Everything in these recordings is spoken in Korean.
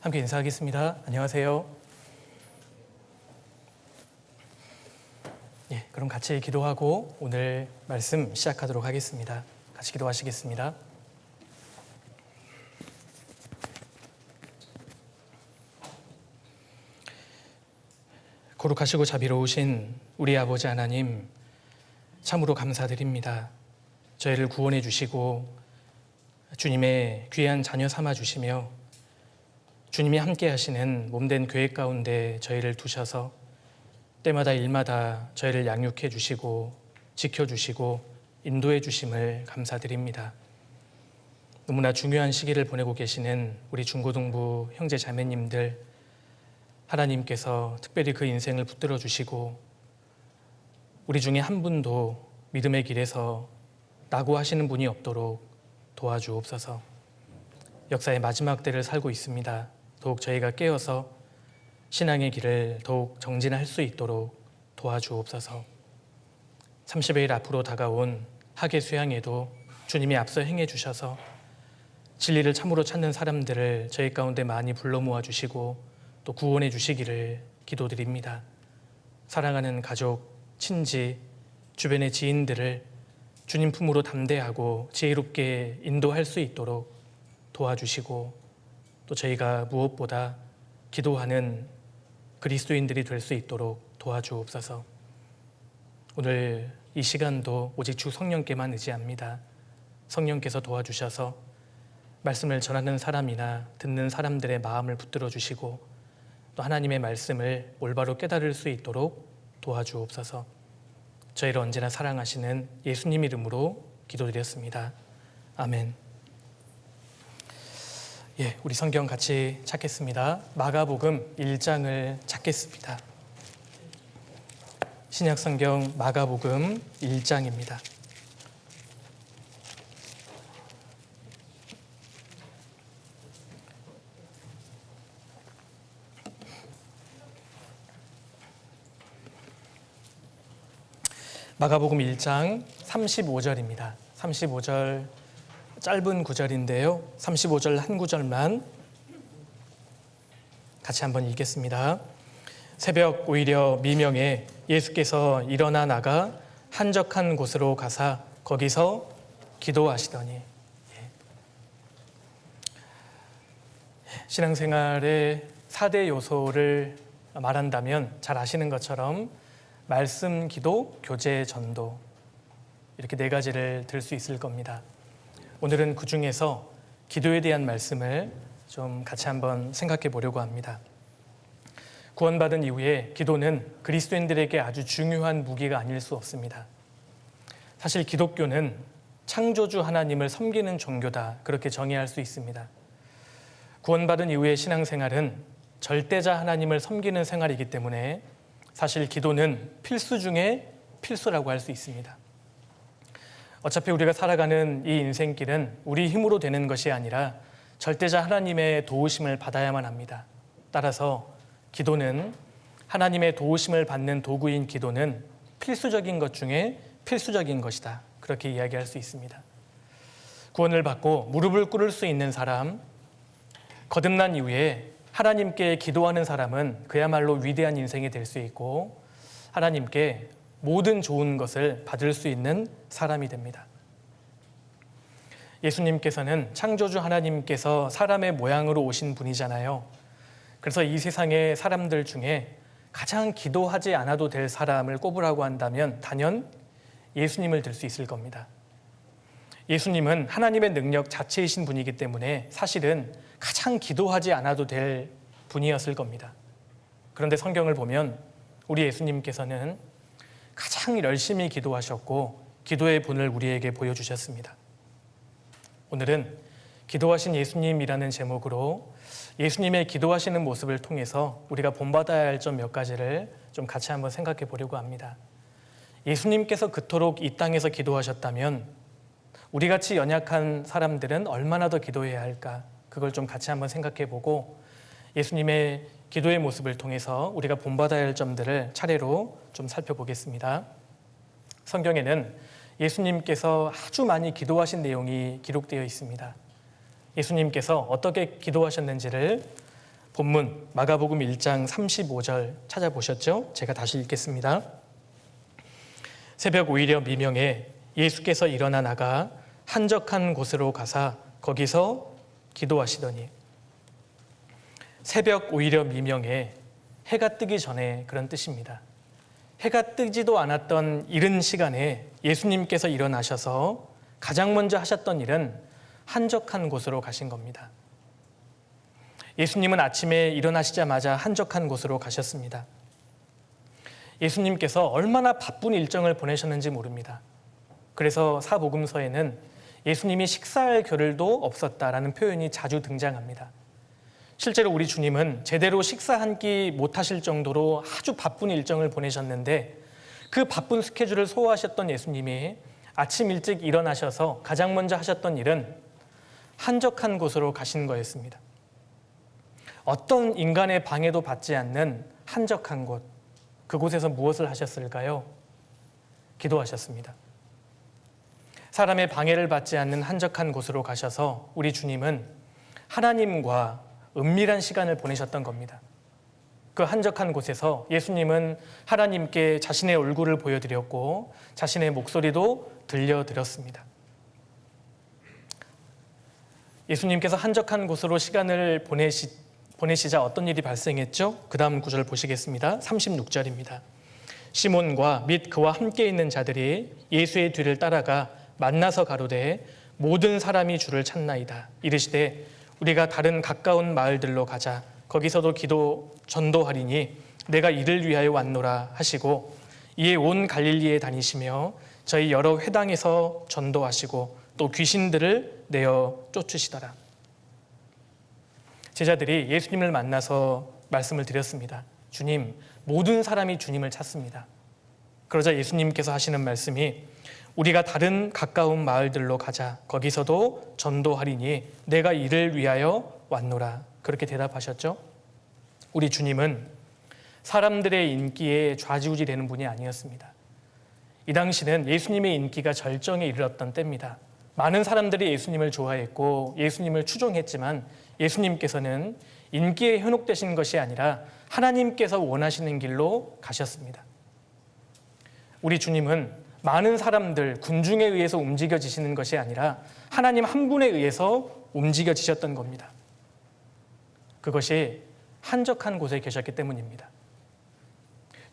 함께 인사하겠습니다. 안녕하세요. 그럼 같이 기도하고 오늘 말씀 시작하도록 하겠습니다. 같이 기도하시겠습니다. 거룩하시고 자비로우신 우리 아버지 하나님, 참으로 감사드립니다. 저희를 구원해 주시고 주님의 귀한 자녀 삼아 주시며 주님이 함께 하시는 몸된 교회 가운데 저희를 두셔서 때마다 일마다 저희를 양육해 주시고 지켜주시고 인도해 주심을 감사드립니다. 너무나 중요한 시기를 보내고 계시는 우리 중고등부 형제 자매님들, 하나님께서 특별히 그 인생을 붙들어 주시고 우리 중에 한 분도 믿음의 길에서 낙오하시는 분이 없도록 도와주옵소서. 역사의 마지막 때를 살고 있습니다. 더욱 저희가 깨어서 신앙의 길을 더욱 정진할 수 있도록 도와주옵소서. 30여 일 앞으로 다가온 학예 수양에도 주님이 앞서 행해 주셔서 진리를 참으로 찾는 사람들을 저희 가운데 많이 불러 모아 주시고 또 구원해 주시기를 기도드립니다. 사랑하는 가족, 친지, 주변의 지인들을 주님 품으로 담대하고 지혜롭게 인도할 수 있도록 도와주시고 또 저희가 무엇보다 기도하는 그리스도인들이 될 수 있도록 도와주옵소서. 오늘 이 시간도 오직 주 성령께만 의지합니다. 성령께서 도와주셔서 말씀을 전하는 사람이나 듣는 사람들의 마음을 붙들어 주시고 또 하나님의 말씀을 올바로 깨달을 수 있도록 도와주옵소서. 저희를 언제나 사랑하시는 예수님 이름으로 기도드렸습니다. 아멘. 우리 성경 같이 찾겠습니다. 마가복음 1장을 찾겠습니다. 신약 성경 마가복음 1장입니다. 마가복음 1장 35절입니다. 35절 짧은 구절인데요. 35절 한 구절만 같이 한번 읽겠습니다. 새벽 오히려 미명에 예수께서 일어나 나가 한적한 곳으로 가사 거기서 기도하시더니. 신앙생활의 4대 요소를 말한다면 잘 아시는 것처럼 말씀, 기도, 교제, 전도, 이렇게 4가지를 들 수 있을 겁니다. 오늘은 그 중에서 기도에 대한 말씀을 좀 같이 한번 생각해 보려고 합니다. 구원받은 이후에 기도는 그리스도인들에게 아주 중요한 무기가 아닐 수 없습니다. 사실 기독교는 창조주 하나님을 섬기는 종교다, 그렇게 정의할 수 있습니다. 구원받은 이후의 신앙생활은 절대자 하나님을 섬기는 생활이기 때문에 사실 기도는 필수 중에 필수라고 할 수 있습니다. 어차피 우리가 살아가는 이 인생길은 우리 힘으로 되는 것이 아니라 절대자 하나님의 도우심을 받아야만 합니다. 따라서 기도는, 하나님의 도우심을 받는 도구인 기도는 필수적인 것 중에 필수적인 것이다, 그렇게 이야기할 수 있습니다. 구원을 받고 무릎을 꿇을 수 있는 사람, 거듭난 이후에 하나님께 기도하는 사람은 그야말로 위대한 인생이 될 수 있고 하나님께 모든 좋은 것을 받을 수 있는 사람이 됩니다. 예수님께서는 창조주 하나님께서 사람의 모양으로 오신 분이잖아요. 그래서 이 세상의 사람들 중에 가장 기도하지 않아도 될 사람을 꼽으라고 한다면 단연 예수님을 들 수 있을 겁니다. 예수님은 하나님의 능력 자체이신 분이기 때문에 사실은 가장 기도하지 않아도 될 분이었을 겁니다. 그런데 성경을 보면 우리 예수님께서는 가장 열심히 기도하셨고 기도의 본을 우리에게 보여주셨습니다. 오늘은 기도하신 예수님이라는 제목으로 예수님의 기도하시는 모습을 통해서 우리가 본받아야 할 점 몇 가지를 좀 같이 한번 생각해 보려고 합니다. 예수님께서 그토록 이 땅에서 기도하셨다면 우리같이 연약한 사람들은 얼마나 더 기도해야 할까, 그걸 좀 같이 한번 생각해 보고 예수님의 기도의 모습을 통해서 우리가 본받아야 할 점들을 차례로 좀 살펴보겠습니다. 성경에는 예수님께서 아주 많이 기도하신 내용이 기록되어 있습니다. 예수님께서 어떻게 기도하셨는지를 본문 마가복음 1장 35절 찾아보셨죠? 제가 다시 읽겠습니다. 새벽 오히려 미명에 예수께서 일어나 나가 한적한 곳으로 가사 거기서 기도하시더니. 새벽 오히려 미명에 해가 뜨기 전에 그런 뜻입니다. 해가 뜨지도 않았던 이른 시간에 예수님께서 일어나셔서 가장 먼저 하셨던 일은 한적한 곳으로 가신 겁니다. 예수님은 아침에 일어나시자마자 한적한 곳으로 가셨습니다. 예수님께서 얼마나 바쁜 일정을 보내셨는지 모릅니다. 그래서 사복음서에는 예수님이 식사할 겨를도 없었다라는 표현이 자주 등장합니다. 실제로 우리 주님은 제대로 식사 한 끼 못하실 정도로 아주 바쁜 일정을 보내셨는데 그 바쁜 스케줄을 소화하셨던 예수님이 아침 일찍 일어나셔서 가장 먼저 하셨던 일은 한적한 곳으로 가신 거였습니다. 어떤 인간의 방해도 받지 않는 한적한 곳, 그곳에서 무엇을 하셨을까요? 기도하셨습니다. 사람의 방해를 받지 않는 한적한 곳으로 가셔서 우리 주님은 하나님과 은밀한 시간을 보내셨던 겁니다. 그 한적한 곳에서 예수님은 하나님께 자신의 얼굴을 보여드렸고 자신의 목소리도 들려드렸습니다. 예수님께서 한적한 곳으로 시간을 보내시자 어떤 일이 발생했죠? 그 다음 구절 보시겠습니다. 36절입니다. 시몬과 및 그와 함께 있는 자들이 예수의 뒤를 따라가 만나서 가로되 모든 사람이 주를 찾나이다. 이르시되 우리가 다른 가까운 마을들로 가자. 거기서도 전도하리니 내가 이를 위하여 왔노라 하시고 이에 온 갈릴리에 다니시며 저희 여러 회당에서 전도하시고 또 귀신들을 내어 쫓으시더라. 제자들이 예수님을 만나서 말씀을 드렸습니다. 주님, 모든 사람이 주님을 찾습니다. 그러자 예수님께서 하시는 말씀이 우리가 다른 가까운 마을들로 가자. 거기서도 전도하리니 내가 이를 위하여 왔노라. 그렇게 대답하셨죠. 우리 주님은 사람들의 인기에 좌지우지 되는 분이 아니었습니다. 이 당시는 예수님의 인기가 절정에 이르렀던 때입니다. 많은 사람들이 예수님을 좋아했고 예수님을 추종했지만 예수님께서는 인기에 현혹되신 것이 아니라 하나님께서 원하시는 길로 가셨습니다. 우리 주님은 많은 사람들, 군중에 의해서 움직여지시는 것이 아니라 하나님 한 분에 의해서 움직여지셨던 겁니다. 그것이 한적한 곳에 계셨기 때문입니다.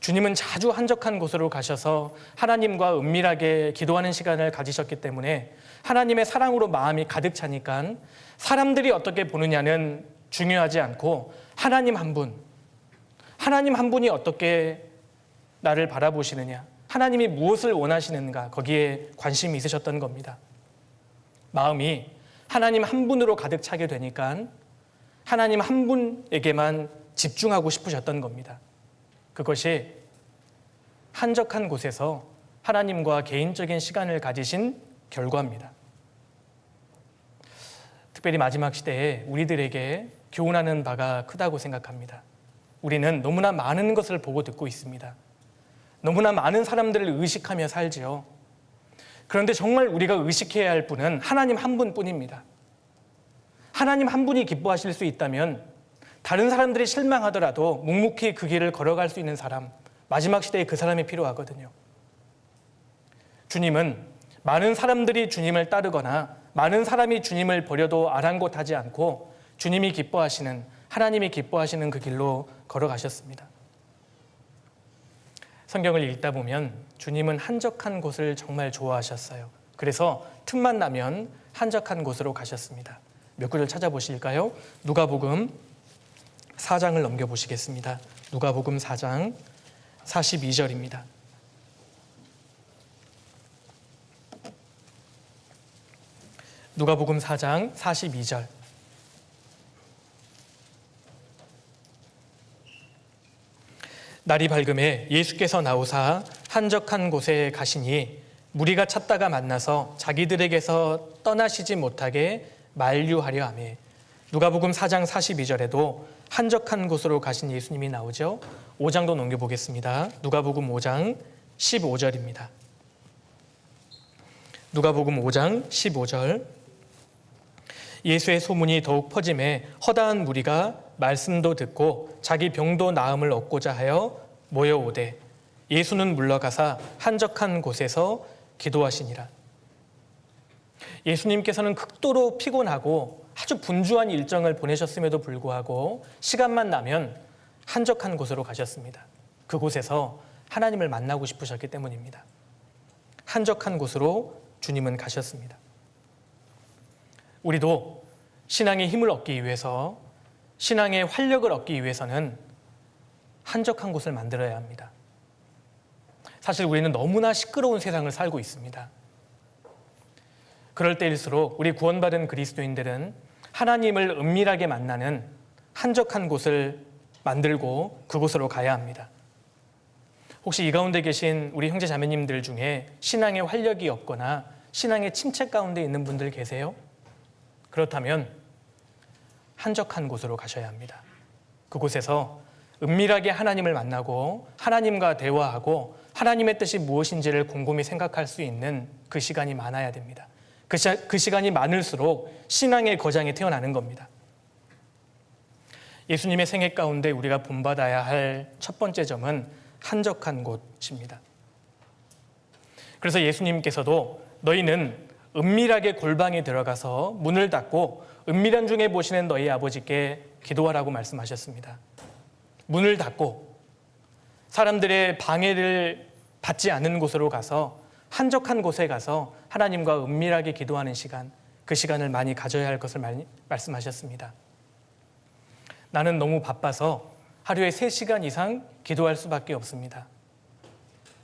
주님은 자주 한적한 곳으로 가셔서 하나님과 은밀하게 기도하는 시간을 가지셨기 때문에 하나님의 사랑으로 마음이 가득 차니까 사람들이 어떻게 보느냐는 중요하지 않고 하나님 한 분이 어떻게 나를 바라보시느냐, 하나님이 무엇을 원하시는가, 거기에 관심이 있으셨던 겁니다. 마음이 하나님 한 분으로 가득 차게 되니까 하나님 한 분에게만 집중하고 싶으셨던 겁니다. 그것이 한적한 곳에서 하나님과 개인적인 시간을 가지신 결과입니다. 특별히 마지막 시대에 우리들에게 교훈하는 바가 크다고 생각합니다. 우리는 너무나 많은 것을 보고 듣고 있습니다. 너무나 많은 사람들을 의식하며 살지요. 그런데 정말 우리가 의식해야 할 분은 하나님 한 분뿐입니다. 하나님 한 분이 기뻐하실 수 있다면 다른 사람들이 실망하더라도 묵묵히 그 길을 걸어갈 수 있는 사람, 마지막 시대에 그 사람이 필요하거든요. 주님은 많은 사람들이 주님을 따르거나 많은 사람이 주님을 버려도 아랑곳하지 않고 주님이 기뻐하시는, 하나님이 기뻐하시는 그 길로 걸어가셨습니다. 성경을 읽다 보면 주님은 한적한 곳을 정말 좋아하셨어요. 그래서 틈만 나면 한적한 곳으로 가셨습니다. 몇 구절 찾아보실까요? 누가복음 4장을 넘겨보시겠습니다. 누가복음 4장 42절입니다. 누가복음 4장 42절. 날이 밝음에 예수께서 나오사 한적한 곳에 가시니 무리가 찾다가 만나서 자기들에게서 떠나시지 못하게 만류하려 하매. 누가복음 4장 42절에도 한적한 곳으로 가신 예수님이 나오죠. 5장도 넘겨보겠습니다. 누가복음 5장 15절입니다. 누가복음 5장 15절. 예수의 소문이 더욱 퍼짐에 허다한 무리가 말씀도 듣고 자기 병도 나음을 얻고자 하여 모여오되 예수는 물러가사 한적한 곳에서 기도하시니라. 예수님께서는 극도로 피곤하고 아주 분주한 일정을 보내셨음에도 불구하고 시간만 나면 한적한 곳으로 가셨습니다. 그곳에서 하나님을 만나고 싶으셨기 때문입니다. 한적한 곳으로 주님은 가셨습니다. 우리도 신앙의 힘을 얻기 위해서, 신앙의 활력을 얻기 위해서는 한적한 곳을 만들어야 합니다. 사실 우리는 너무나 시끄러운 세상을 살고 있습니다. 그럴 때일수록 우리 구원받은 그리스도인들은 하나님을 은밀하게 만나는 한적한 곳을 만들고 그곳으로 가야 합니다. 혹시 이 가운데 계신 우리 형제 자매님들 중에 신앙의 활력이 없거나 신앙의 침체 가운데 있는 분들 계세요? 그렇다면 한적한 곳으로 가셔야 합니다. 그곳에서 은밀하게 하나님을 만나고 하나님과 대화하고 하나님의 뜻이 무엇인지를 곰곰이 생각할 수 있는 그 시간이 많아야 됩니다. 그 시간이 많을수록 신앙의 거장이 태어나는 겁니다. 예수님의 생애 가운데 우리가 본받아야 할 첫 번째 점은 한적한 곳입니다. 그래서 예수님께서도 너희는 은밀하게 골방에 들어가서 문을 닫고 은밀한 중에 보시는 너희 아버지께 기도하라고 말씀하셨습니다. 문을 닫고 사람들의 방해를 받지 않는 곳으로 가서 한적한 곳에 가서 하나님과 은밀하게 기도하는 시간, 그 시간을 많이 가져야 할 것을 말씀하셨습니다. 나는 너무 바빠서 하루에 3시간 이상 기도할 수밖에 없습니다.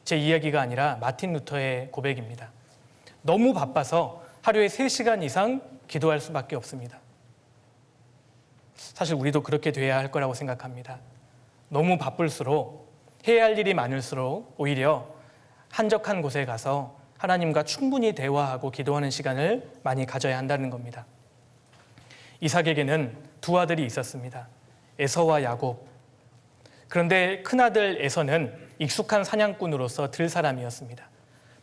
제 이야기가 아니라 마틴 루터의 고백입니다. 너무 바빠서 하루에 3시간 이상 기도할 수밖에 없습니다. 사실 우리도 그렇게 돼야 할 거라고 생각합니다. 너무 바쁠수록, 해야 할 일이 많을수록 오히려 한적한 곳에 가서 하나님과 충분히 대화하고 기도하는 시간을 많이 가져야 한다는 겁니다. 이삭에게는 2 아들이 있었습니다. 에서와 야곱. 그런데 큰아들 에서는 익숙한 사냥꾼으로서 들 사람이었습니다.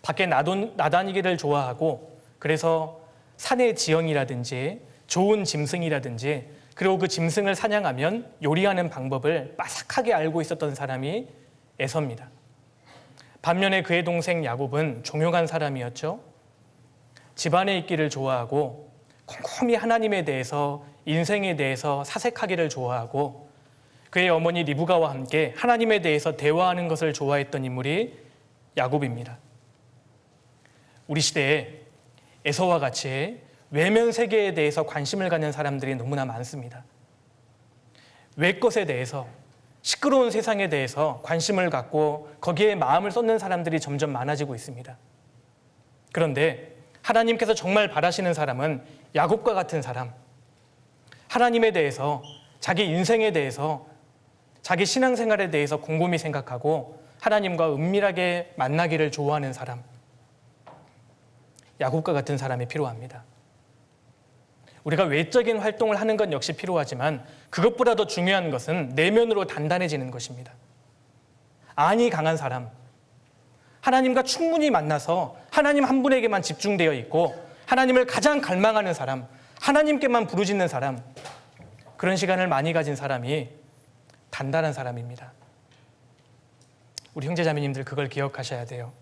밖에 나다니기를 좋아하고, 그래서 산의 지형이라든지 좋은 짐승이라든지, 그리고 그 짐승을 사냥하면 요리하는 방법을 빠삭하게 알고 있었던 사람이 에서입니다. 반면에 그의 동생 야곱은 종용한 사람이었죠. 집안에 있기를 좋아하고 곰곰이 하나님에 대해서, 인생에 대해서 사색하기를 좋아하고, 그의 어머니 리브가와 함께 하나님에 대해서 대화하는 것을 좋아했던 인물이 야곱입니다. 우리 시대에 에서와 같이 외면 세계에 대해서 관심을 갖는 사람들이 너무나 많습니다. 외것에 대해서, 시끄러운 세상에 대해서 관심을 갖고 거기에 마음을 쏟는 사람들이 점점 많아지고 있습니다. 그런데 하나님께서 정말 바라시는 사람은 야곱과 같은 사람, 하나님에 대해서, 자기 인생에 대해서, 자기 신앙생활에 대해서 곰곰이 생각하고 하나님과 은밀하게 만나기를 좋아하는 사람, 야곱과 같은 사람이 필요합니다. 우리가 외적인 활동을 하는 것 역시 필요하지만 그것보다 더 중요한 것은 내면으로 단단해지는 것입니다. 안이 강한 사람, 하나님과 충분히 만나서 하나님 한 분에게만 집중되어 있고 하나님을 가장 갈망하는 사람, 하나님께만 부르짖는 사람, 그런 시간을 많이 가진 사람이 단단한 사람입니다. 우리 형제자매님들 그걸 기억하셔야 돼요.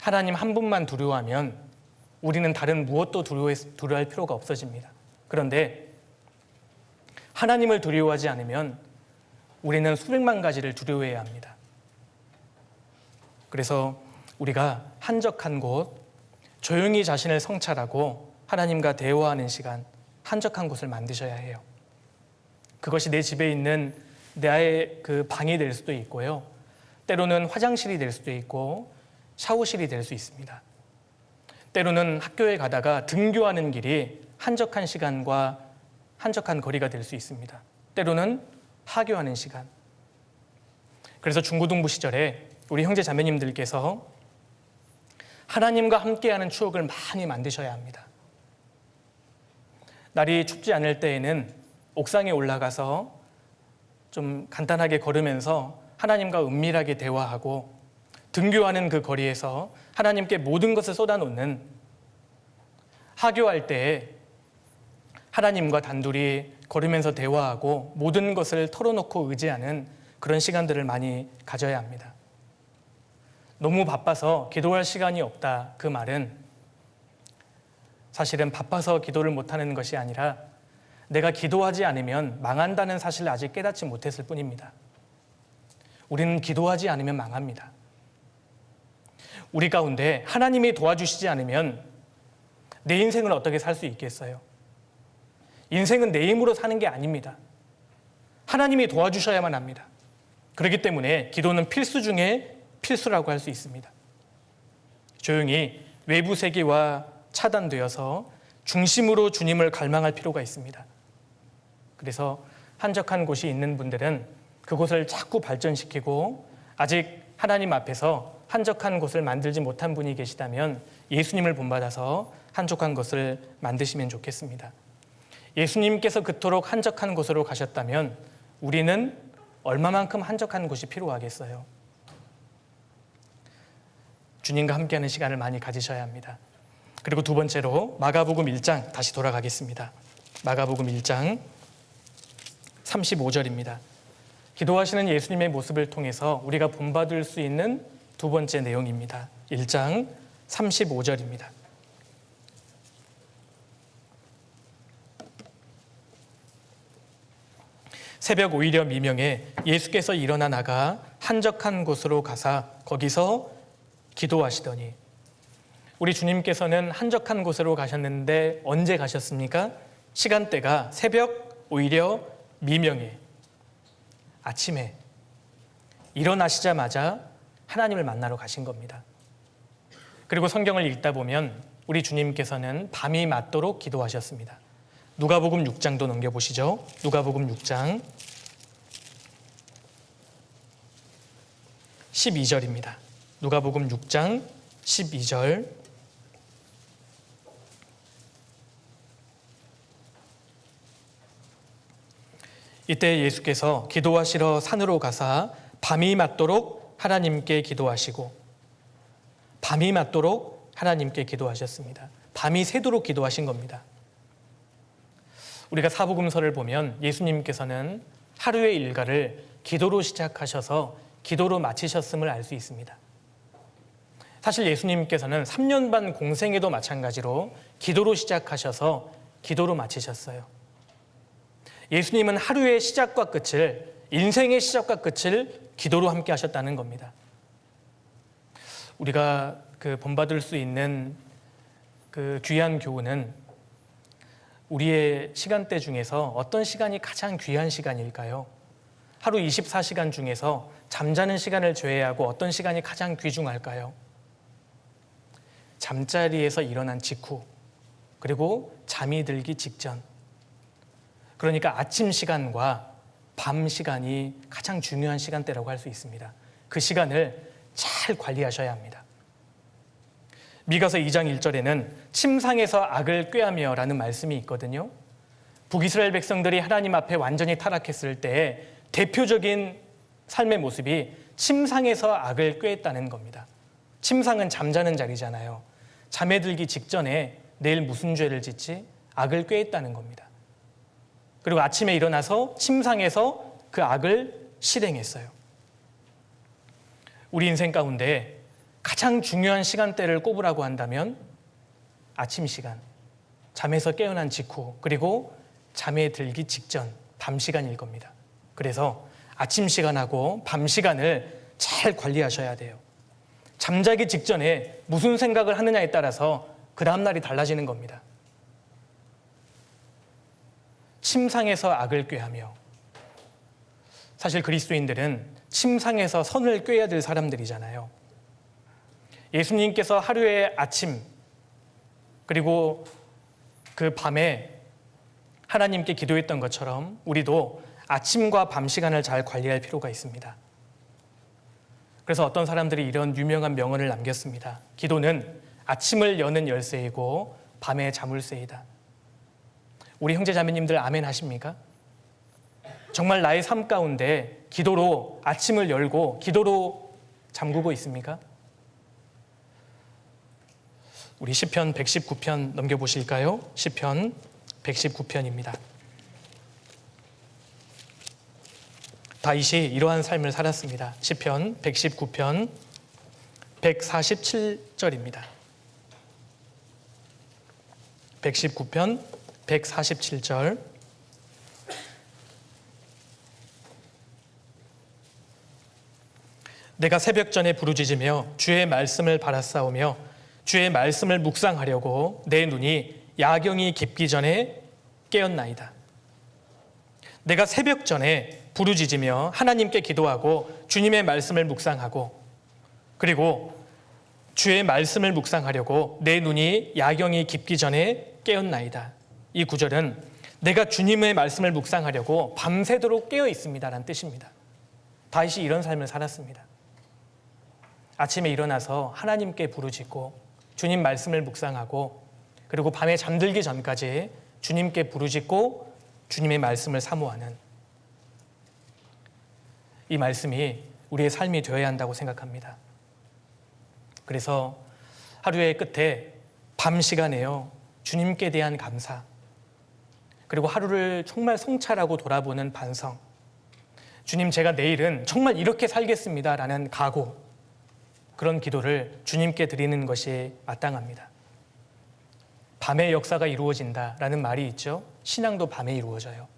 하나님 한 분만 두려워하면 우리는 다른 무엇도 두려워할 필요가 없어집니다. 그런데 하나님을 두려워하지 않으면 우리는 수백만 가지를 두려워해야 합니다. 그래서 우리가 한적한 곳, 조용히 자신을 성찰하고 하나님과 대화하는 시간, 한적한 곳을 만드셔야 해요. 그것이 내 집에 있는 나의 그 방이 될 수도 있고요. 때로는 화장실이 될 수도 있고 샤워실이 될 수 있습니다. 때로는 학교에 가다가 등교하는 길이 한적한 시간과 한적한 거리가 될 수 있습니다. 때로는 하교하는 시간. 그래서 중고등부 시절에 우리 형제 자매님들께서 하나님과 함께하는 추억을 많이 만드셔야 합니다. 날이 춥지 않을 때에는 옥상에 올라가서 좀 간단하게 걸으면서 하나님과 은밀하게 대화하고, 등교하는 그 거리에서 하나님께 모든 것을 쏟아놓는, 하교할 때 하나님과 단둘이 걸으면서 대화하고 모든 것을 털어놓고 의지하는 그런 시간들을 많이 가져야 합니다. 너무 바빠서 기도할 시간이 없다, 그 말은 사실은 바빠서 기도를 못하는 것이 아니라 내가 기도하지 않으면 망한다는 사실을 아직 깨닫지 못했을 뿐입니다. 우리는 기도하지 않으면 망합니다. 우리 가운데 하나님이 도와주시지 않으면 내 인생을 어떻게 살 수 있겠어요? 인생은 내 힘으로 사는 게 아닙니다. 하나님이 도와주셔야만 합니다. 그렇기 때문에 기도는 필수 중에 필수라고 할 수 있습니다. 조용히 외부 세계와 차단되어서 중심으로 주님을 갈망할 필요가 있습니다. 그래서 한적한 곳이 있는 분들은 그곳을 자꾸 발전시키고, 아직 하나님 앞에서 한적한 곳을 만들지 못한 분이 계시다면 예수님을 본받아서 한적한 곳을 만드시면 좋겠습니다. 예수님께서 그토록 한적한 곳으로 가셨다면 우리는 얼마만큼 한적한 곳이 필요하겠어요? 주님과 함께하는 시간을 많이 가지셔야 합니다. 그리고 두 번째로 마가복음 1장 다시 돌아가겠습니다. 마가복음 1장 35절입니다. 기도하시는 예수님의 모습을 통해서 우리가 본받을 수 있는 두 번째 내용입니다. 1장 35절입니다. 새벽 오히려 미명에 예수께서 일어나 나가 한적한 곳으로 가사 거기서 기도하시더니. 우리 주님께서는 한적한 곳으로 가셨는데 언제 가셨습니까? 시간대가 새벽 오히려 미명에, 아침에 일어나시자마자 하나님을 만나러 가신 겁니다. 그리고 성경을 읽다 보면 우리 주님께서는 밤이 맞도록 기도하셨습니다. 누가복음 6장도 넘겨보시죠. 누가복음 6장 12절입니다. 누가복음 6장 12절. 이때 예수께서 기도하시러 산으로 가사 밤이 맞도록 하나님께 기도하시고, 밤이 맞도록 하나님께 기도하셨습니다. 밤이 새도록 기도하신 겁니다. 우리가 사복음서를 보면 예수님께서는 하루의 일과를 기도로 시작하셔서 기도로 마치셨음을 알 수 있습니다. 사실 예수님께서는 3년 반 공생에도 마찬가지로 기도로 시작하셔서 기도로 마치셨어요. 예수님은 하루의 시작과 끝을, 인생의 시작과 끝을 기도로 함께 하셨다는 겁니다. 우리가 본받을 수 있는 그 귀한 교훈은 우리의 시간대 중에서 어떤 시간이 가장 귀한 시간일까요? 하루 24시간 중에서 잠자는 시간을 제외하고 어떤 시간이 가장 귀중할까요? 잠자리에서 일어난 직후, 그리고 잠이 들기 직전. 그러니까 아침 시간과 밤 시간이 가장 중요한 시간대라고 할 수 있습니다. 그 시간을 잘 관리하셔야 합니다. 미가서 2장 1절에는 침상에서 악을 꾀하며 라는 말씀이 있거든요. 북이스라엘 백성들이 하나님 앞에 완전히 타락했을 때 대표적인 삶의 모습이 침상에서 악을 꾀했다는 겁니다. 침상은 잠자는 자리잖아요. 잠에 들기 직전에 내일 무슨 죄를 짓지? 악을 꾀했다는 겁니다. 그리고 아침에 일어나서 침상에서 그 악을 실행했어요. 우리 인생 가운데 가장 중요한 시간대를 꼽으라고 한다면 아침 시간, 잠에서 깨어난 직후, 그리고 잠에 들기 직전, 밤 시간일 겁니다. 그래서 아침 시간하고 밤 시간을 잘 관리하셔야 돼요. 잠자기 직전에 무슨 생각을 하느냐에 따라서 그 다음 날이 달라지는 겁니다. 침상에서 악을 꾀하며, 사실 그리스도인들은 침상에서 선을 꾀해야 될 사람들이잖아요. 예수님께서 하루의 아침 그리고 그 밤에 하나님께 기도했던 것처럼 우리도 아침과 밤 시간을 잘 관리할 필요가 있습니다. 그래서 어떤 사람들이 이런 유명한 명언을 남겼습니다. 기도는 아침을 여는 열쇠이고 밤의 자물쇠이다. 우리 형제 자매님들 아멘 하십니까? 정말 나의 삶 가운데 기도로 아침을 열고 기도로 잠그고 있습니까? 우리 시편 119편 넘겨보실까요? 시편 119편입니다. 다윗이 이러한 삶을 살았습니다. 시편 119편 147절입니다. 119편 147절. 내가 새벽 전에 부르짖으며 주의 말씀을 바라싸우며 주의 말씀을 묵상하려고 내 눈이 야경이 깊기 전에 깨었나이다. 내가 새벽 전에 부르짖으며 하나님께 기도하고 주님의 말씀을 묵상하고 그리고 주의 말씀을 묵상하려고 내 눈이 야경이 깊기 전에 깨었나이다. 이 구절은 내가 주님의 말씀을 묵상하려고 밤새도록 깨어 있습니다라는 뜻입니다. 다윗이 이런 삶을 살았습니다. 아침에 일어나서 하나님께 부르짖고 주님 말씀을 묵상하고 그리고 밤에 잠들기 전까지 주님께 부르짖고 주님의 말씀을 사모하는 이 말씀이 우리의 삶이 되어야 한다고 생각합니다. 그래서 하루의 끝에 밤 시간에요, 주님께 대한 감사, 그리고 하루를 정말 성찰하고 돌아보는 반성, 주님 제가 내일은 정말 이렇게 살겠습니다라는 각오, 그런 기도를 주님께 드리는 것이 마땅합니다. 밤에 역사가 이루어진다라는 말이 있죠. 신앙도 밤에 이루어져요.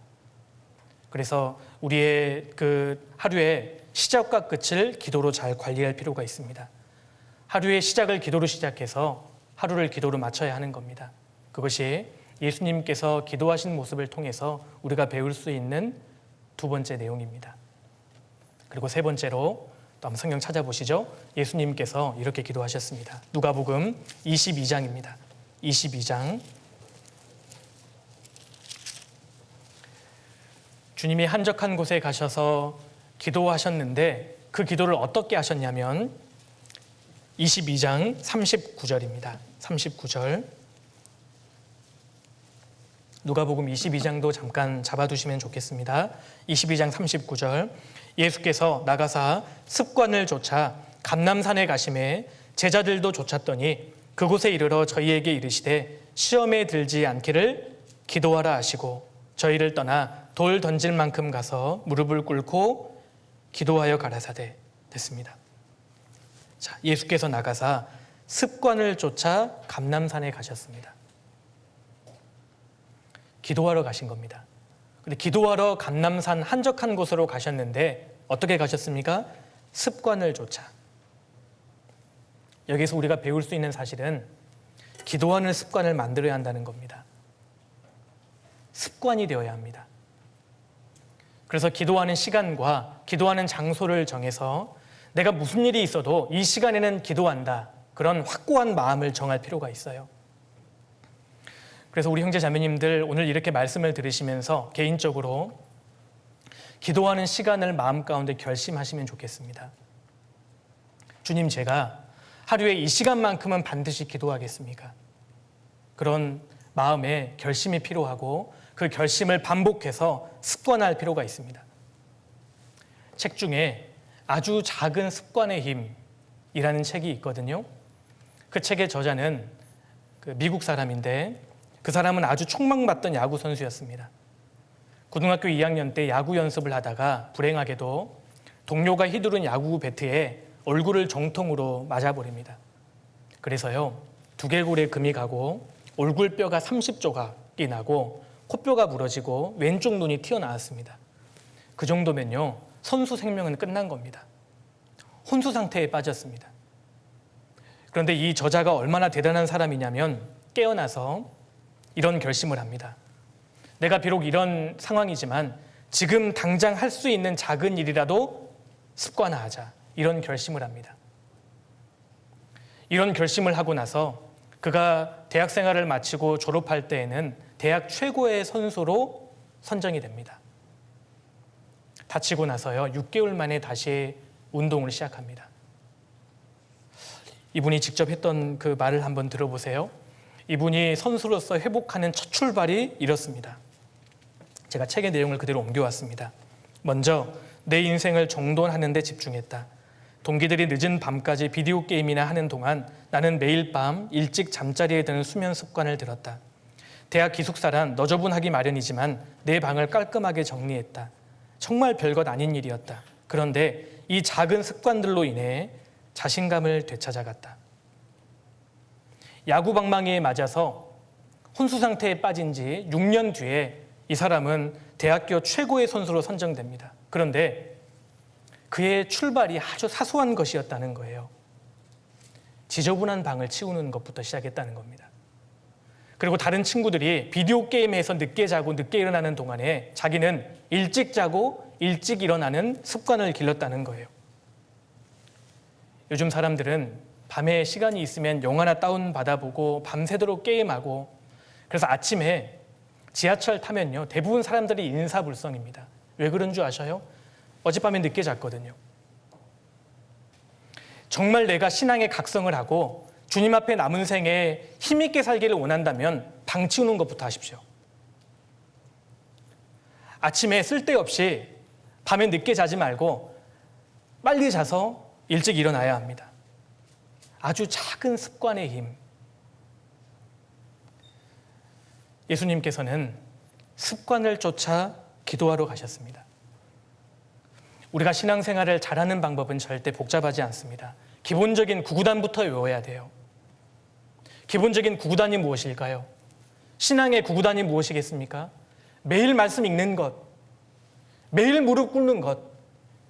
그래서 우리의 그 하루의 시작과 끝을 기도로 잘 관리할 필요가 있습니다. 하루의 시작을 기도로 시작해서 하루를 기도로 마쳐야 하는 겁니다. 그것이 예수님께서 기도하신 모습을 통해서 우리가 배울 수 있는 두 번째 내용입니다. 그리고 세 번째로 또 한번 성경 찾아보시죠. 예수님께서 이렇게 기도하셨습니다. 누가복음 22장입니다. 22장. 주님이 한적한 곳에 가셔서 기도하셨는데 그 기도를 어떻게 하셨냐면 22장 39절입니다. 39절. 누가복음 22장도 잠깐 잡아두시면 좋겠습니다. 22장 39절. 예수께서 나가사 습관을 좇아 감람산에 가심에 제자들도 좇았더니 그곳에 이르러 저희에게 이르시되 시험에 들지 않기를 기도하라 하시고 저희를 떠나 돌 던질 만큼 가서 무릎을 꿇고 기도하여 가라사대. 됐습니다. 자, 예수께서 나가사 습관을 좇아 감람산에 가셨습니다. 기도하러 가신 겁니다. 근데 기도하러 감람산 한적한 곳으로 가셨는데 어떻게 가셨습니까? 습관을 좇아. 여기서 우리가 배울 수 있는 사실은 기도하는 습관을 만들어야 한다는 겁니다. 습관이 되어야 합니다. 그래서 기도하는 시간과 기도하는 장소를 정해서 내가 무슨 일이 있어도 이 시간에는 기도한다. 그런 확고한 마음을 정할 필요가 있어요. 그래서 우리 형제 자매님들 오늘 이렇게 말씀을 들으시면서 개인적으로 기도하는 시간을 마음 가운데 결심하시면 좋겠습니다. 주님, 제가 하루에 이 시간만큼은 반드시 기도하겠습니까? 그런 마음의 결심이 필요하고 그 결심을 반복해서 습관할 필요가 있습니다. 책 중에 아주 작은 습관의 힘이라는 책이 있거든요. 그 책의 저자는 미국 사람인데 그 사람은 아주 촉망받던 야구 선수였습니다. 고등학교 2학년 때 야구 연습을 하다가 불행하게도 동료가 휘두른 야구 배트에 얼굴을 정통으로 맞아버립니다. 그래서요, 두개골에 금이 가고 얼굴뼈가 30조각이 나고 코뼈가 부러지고 왼쪽 눈이 튀어나왔습니다. 그 정도면요, 선수 생명은 끝난 겁니다. 혼수 상태에 빠졌습니다. 그런데 이 저자가 얼마나 대단한 사람이냐면 깨어나서 이런 결심을 합니다. 내가 비록 이런 상황이지만 지금 당장 할 수 있는 작은 일이라도 습관화하자. 이런 결심을 합니다. 이런 결심을 하고 나서 그가 대학 생활을 마치고 졸업할 때에는 대학 최고의 선수로 선정이 됩니다. 다치고 나서요, 6개월 만에 다시 운동을 시작합니다. 이분이 직접 했던 그 말을 한번 들어보세요. 이분이 선수로서 회복하는 첫 출발이 이렇습니다. 제가 책의 내용을 그대로 옮겨왔습니다. 먼저 내 인생을 정돈하는 데 집중했다. 동기들이 늦은 밤까지 비디오 게임이나 하는 동안 나는 매일 밤 일찍 잠자리에 드는 수면 습관을 들었다. 대학 기숙사란 너저분하기 마련이지만 내 방을 깔끔하게 정리했다. 정말 별것 아닌 일이었다. 그런데 이 작은 습관들로 인해 자신감을 되찾아갔다. 야구 방망이에 맞아서 혼수 상태에 빠진 지 6년 뒤에 이 사람은 대학교 최고의 선수로 선정됩니다. 그런데 그의 출발이 아주 사소한 것이었다는 거예요. 지저분한 방을 치우는 것부터 시작했다는 겁니다. 그리고 다른 친구들이 비디오 게임에서 늦게 자고 늦게 일어나는 동안에 자기는 일찍 자고 일찍 일어나는 습관을 길렀다는 거예요. 요즘 사람들은 밤에 시간이 있으면 영화나 다운 받아보고 밤새도록 게임하고, 그래서 아침에 지하철 타면요 대부분 사람들이 인사불성입니다. 왜 그런 줄 아셔요? 어젯밤에 늦게 잤거든요. 정말 내가 신앙의 각성을 하고 주님 앞에 남은 생에 힘있게 살기를 원한다면 방 치우는 것부터 하십시오. 아침에 쓸데없이 밤에 늦게 자지 말고 빨리 자서 일찍 일어나야 합니다. 아주 작은 습관의 힘. 예수님께서는 습관을 쫓아 기도하러 가셨습니다. 우리가 신앙생활을 잘하는 방법은 절대 복잡하지 않습니다. 기본적인 구구단부터 외워야 돼요. 기본적인 구구단이 무엇일까요? 신앙의 구구단이 무엇이겠습니까? 매일 말씀 읽는 것, 매일 무릎 꿇는 것,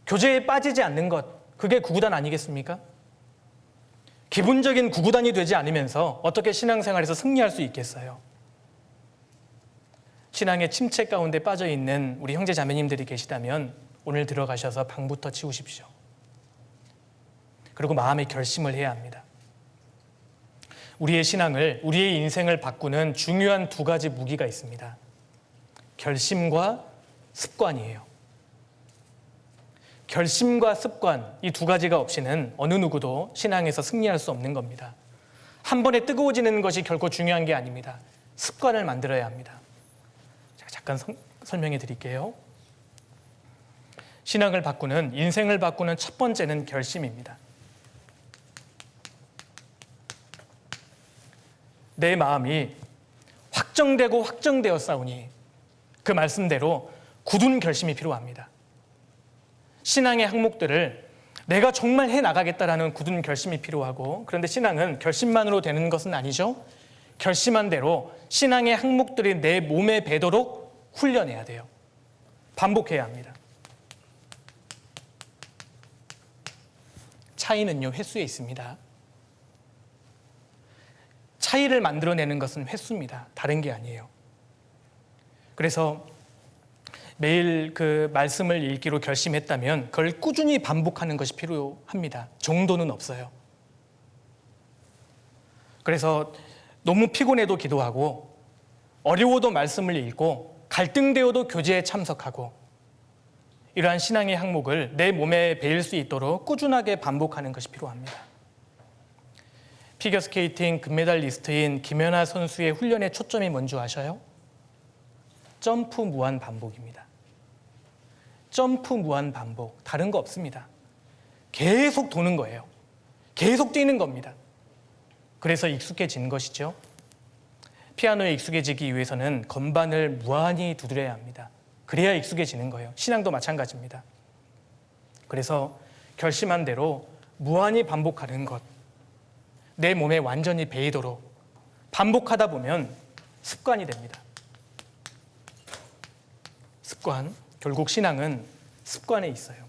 교제에 빠지지 않는 것, 그게 구구단 아니겠습니까? 기본적인 구구단이 되지 않으면서 어떻게 신앙생활에서 승리할 수 있겠어요? 신앙의 침체 가운데 빠져 있는 우리 형제 자매님들이 계시다면 오늘 들어가셔서 방부터 치우십시오. 그리고 마음의 결심을 해야 합니다. 우리의 신앙을, 우리의 인생을 바꾸는 중요한 두 가지 무기가 있습니다. 결심과 습관이에요. 결심과 습관, 이 두 가지가 없이는 어느 누구도 신앙에서 승리할 수 없는 겁니다. 한 번에 뜨거워지는 것이 결코 중요한 게 아닙니다. 습관을 만들어야 합니다. 제가 잠깐 설명해 드릴게요. 신앙을 바꾸는, 인생을 바꾸는 첫 번째는 결심입니다. 내 마음이 확정되고 확정되었사오니 그 말씀대로 굳은 결심이 필요합니다. 신앙의 항목들을 내가 정말 해나가겠다라는 굳은 결심이 필요하고, 그런데 신앙은 결심만으로 되는 것은 아니죠. 결심한 대로 신앙의 항목들이 내 몸에 배도록 훈련해야 돼요. 반복해야 합니다. 차이는요, 횟수에 있습니다. 차이를 만들어내는 것은 횟수입니다. 다른 게 아니에요. 그래서 매일 그 말씀을 읽기로 결심했다면 그걸 꾸준히 반복하는 것이 필요합니다. 정도는 없어요. 그래서 너무 피곤해도 기도하고, 어려워도 말씀을 읽고, 갈등되어도 교제에 참석하고, 이러한 신앙의 항목을 내 몸에 배일 수 있도록 꾸준하게 반복하는 것이 필요합니다. 피겨스케이팅 금메달리스트인 김연아 선수의 훈련의 초점이 뭔지 아셔요? 점프 무한 반복입니다. 점프 무한 반복, 다른 거 없습니다. 계속 도는 거예요. 계속 뛰는 겁니다. 그래서 익숙해진 것이죠. 피아노에 익숙해지기 위해서는 건반을 무한히 두드려야 합니다. 그래야 익숙해지는 거예요. 신앙도 마찬가지입니다. 그래서 결심한 대로 무한히 반복하는 것, 내 몸에 완전히 배이도록 반복하다 보면 습관이 됩니다. 습관, 결국 신앙은 습관에 있어요.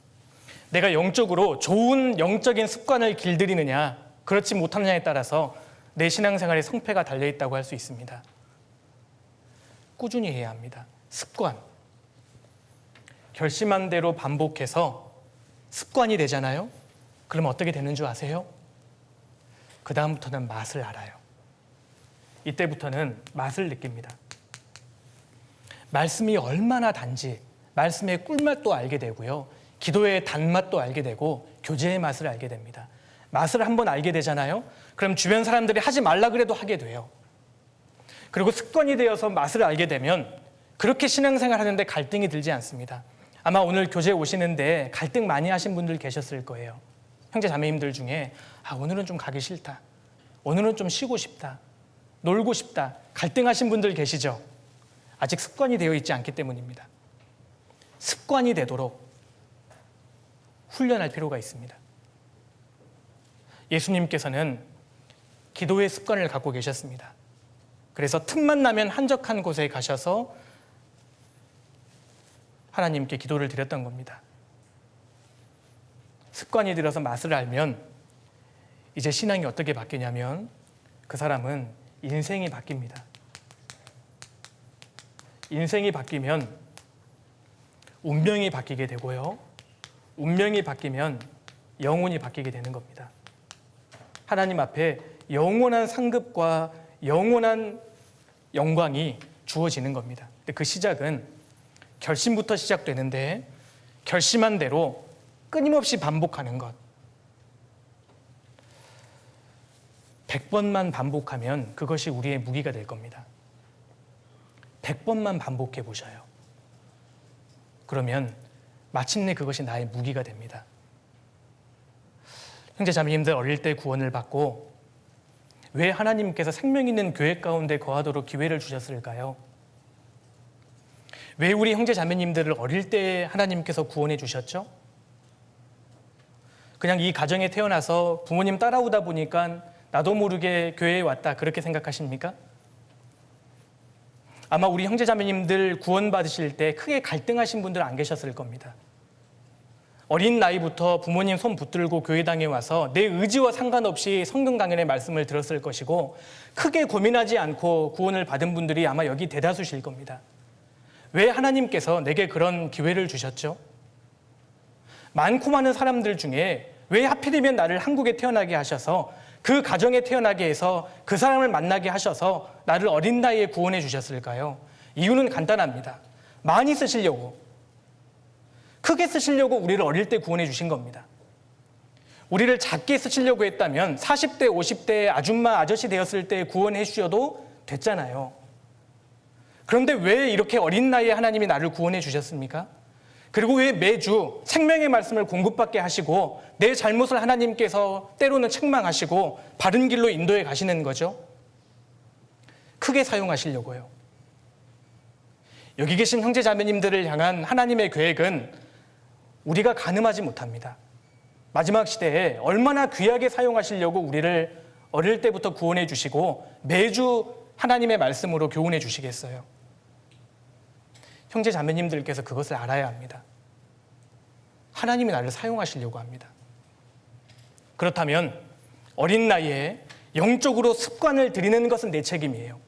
내가 영적으로 좋은 영적인 습관을 길들이느냐, 그렇지 못하느냐에 따라서 내 신앙생활의 성패가 달려있다고 할 수 있습니다. 꾸준히 해야 합니다. 습관. 결심한 대로 반복해서 습관이 되잖아요. 그럼 어떻게 되는 줄 아세요? 그 다음부터는 맛을 알아요. 이때부터는 맛을 느낍니다. 말씀이 얼마나 단지, 말씀의 꿀맛도 알게 되고요, 기도의 단맛도 알게 되고, 교제의 맛을 알게 됩니다. 맛을 한번 알게 되잖아요. 그럼 주변 사람들이 하지 말라 그래도 하게 돼요. 그리고 습관이 되어서 맛을 알게 되면 그렇게 신앙생활 하는데 갈등이 들지 않습니다. 아마 오늘 교제에 오시는데 갈등 많이 하신 분들 계셨을 거예요. 형제 자매님들 중에 오늘은 좀 가기 싫다, 오늘은 좀 쉬고 싶다, 놀고 싶다, 갈등하신 분들 계시죠? 아직 습관이 되어 있지 않기 때문입니다. 습관이 되도록 훈련할 필요가 있습니다. 예수님께서는 기도의 습관을 갖고 계셨습니다. 그래서 틈만 나면 한적한 곳에 가셔서 하나님께 기도를 드렸던 겁니다. 습관이 들어서 맛을 알면 이제 신앙이 어떻게 바뀌냐면 그 사람은 인생이 바뀝니다. 인생이 바뀌면 운명이 바뀌게 되고요. 운명이 바뀌면 영혼이 바뀌게 되는 겁니다. 하나님 앞에 영원한 상급과 영원한 영광이 주어지는 겁니다. 근데 그 시작은 결심부터 시작되는데 결심한 대로 끊임없이 반복하는 것. 100번만 반복하면 그것이 우리의 무기가 될 겁니다. 100번만 반복해 보셔요. 그러면 마침내 그것이 나의 무기가 됩니다. 형제 자매님들, 어릴 때 구원을 받고 왜 하나님께서 생명 있는 교회 가운데 거하도록 기회를 주셨을까요? 왜 우리 형제 자매님들을 어릴 때 하나님께서 구원해 주셨죠? 그냥 이 가정에 태어나서 부모님 따라오다 보니까 나도 모르게 교회에 왔다, 그렇게 생각하십니까? 아마 우리 형제 자매님들 구원 받으실 때 크게 갈등하신 분들 안 계셨을 겁니다. 어린 나이부터 부모님 손 붙들고 교회당에 와서 내 의지와 상관없이 성경 강연의 말씀을 들었을 것이고 크게 고민하지 않고 구원을 받은 분들이 아마 여기 대다수실 겁니다. 왜 하나님께서 내게 그런 기회를 주셨죠? 많고 많은 사람들 중에 왜 하필이면 나를 한국에 태어나게 하셔서 그 가정에 태어나게 해서 그 사람을 만나게 하셔서 나를 어린 나이에 구원해 주셨을까요? 이유는 간단합니다. 많이 쓰시려고, 크게 쓰시려고 우리를 어릴 때 구원해 주신 겁니다. 우리를 작게 쓰시려고 했다면 40대, 50대 아줌마, 아저씨 되었을 때 구원해 주셔도 됐잖아요. 그런데 왜 이렇게 어린 나이에 하나님이 나를 구원해 주셨습니까? 그리고 왜 매주 생명의 말씀을 공급받게 하시고 내 잘못을 하나님께서 때로는 책망하시고 바른 길로 인도해 가시는 거죠? 크게 사용하시려고요. 여기 계신 형제 자매님들을 향한 하나님의 계획은 우리가 가늠하지 못합니다. 마지막 시대에 얼마나 귀하게 사용하시려고 우리를 어릴 때부터 구원해 주시고 매주 하나님의 말씀으로 교훈해 주시겠어요? 형제 자매님들께서 그것을 알아야 합니다. 하나님이 나를 사용하시려고 합니다. 그렇다면 어린 나이에 영적으로 습관을 들이는 것은 내 책임이에요.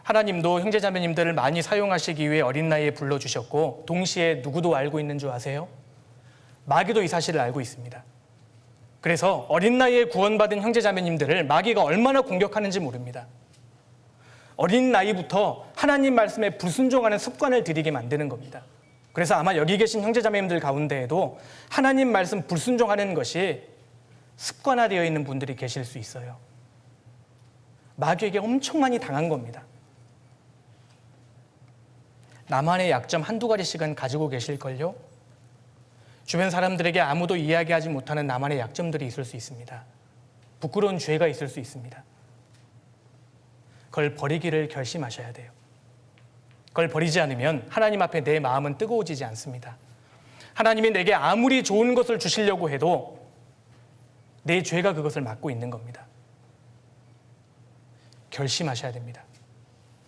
하나님도 형제 자매님들을 많이 사용하시기 위해 어린 나이에 불러주셨고 동시에 누구도 알고 있는 줄 아세요? 마귀도 이 사실을 알고 있습니다. 그래서 어린 나이에 구원받은 형제 자매님들을 마귀가 얼마나 공격하는지 모릅니다. 어린 나이부터 하나님 말씀에 불순종하는 습관을 들이게 만드는 겁니다. 그래서 아마 여기 계신 형제 자매님들 가운데에도 하나님 말씀 불순종하는 것이 습관화되어 있는 분들이 계실 수 있어요. 마귀에게 엄청 많이 당한 겁니다. 나만의 약점 한두 가지씩은 가지고 계실걸요? 주변 사람들에게 아무도 이야기하지 못하는 나만의 약점들이 있을 수 있습니다. 부끄러운 죄가 있을 수 있습니다. 그걸 버리기를 결심하셔야 돼요. 그걸 버리지 않으면 하나님 앞에 내 마음은 뜨거워지지 않습니다. 하나님이 내게 아무리 좋은 것을 주시려고 해도 내 죄가 그것을 막고 있는 겁니다. 결심하셔야 됩니다.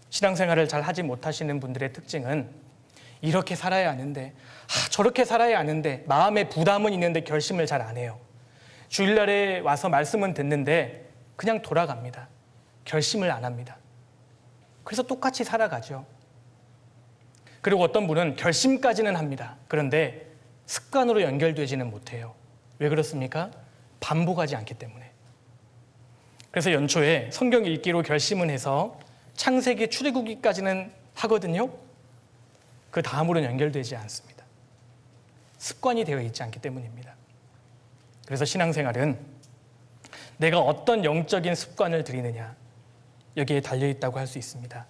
신앙생활을 잘 하지 못하시는 분들의 특징은 이렇게 살아야 하는데, 저렇게 살아야 하는데 마음에 부담은 있는데 결심을 잘 안 해요. 주일날에 와서 말씀은 듣는데 그냥 돌아갑니다. 결심을 안 합니다. 그래서 똑같이 살아가죠. 그리고 어떤 분은 결심까지는 합니다. 그런데 습관으로 연결되지는 못해요. 왜 그렇습니까? 반복하지 않기 때문에. 그래서 연초에 성경 읽기로 결심은 해서 창세기 출애굽기까지는 하거든요. 그 다음으로는 연결되지 않습니다. 습관이 되어 있지 않기 때문입니다. 그래서 신앙생활은 내가 어떤 영적인 습관을 들이느냐, 여기에 달려있다고 할 수 있습니다.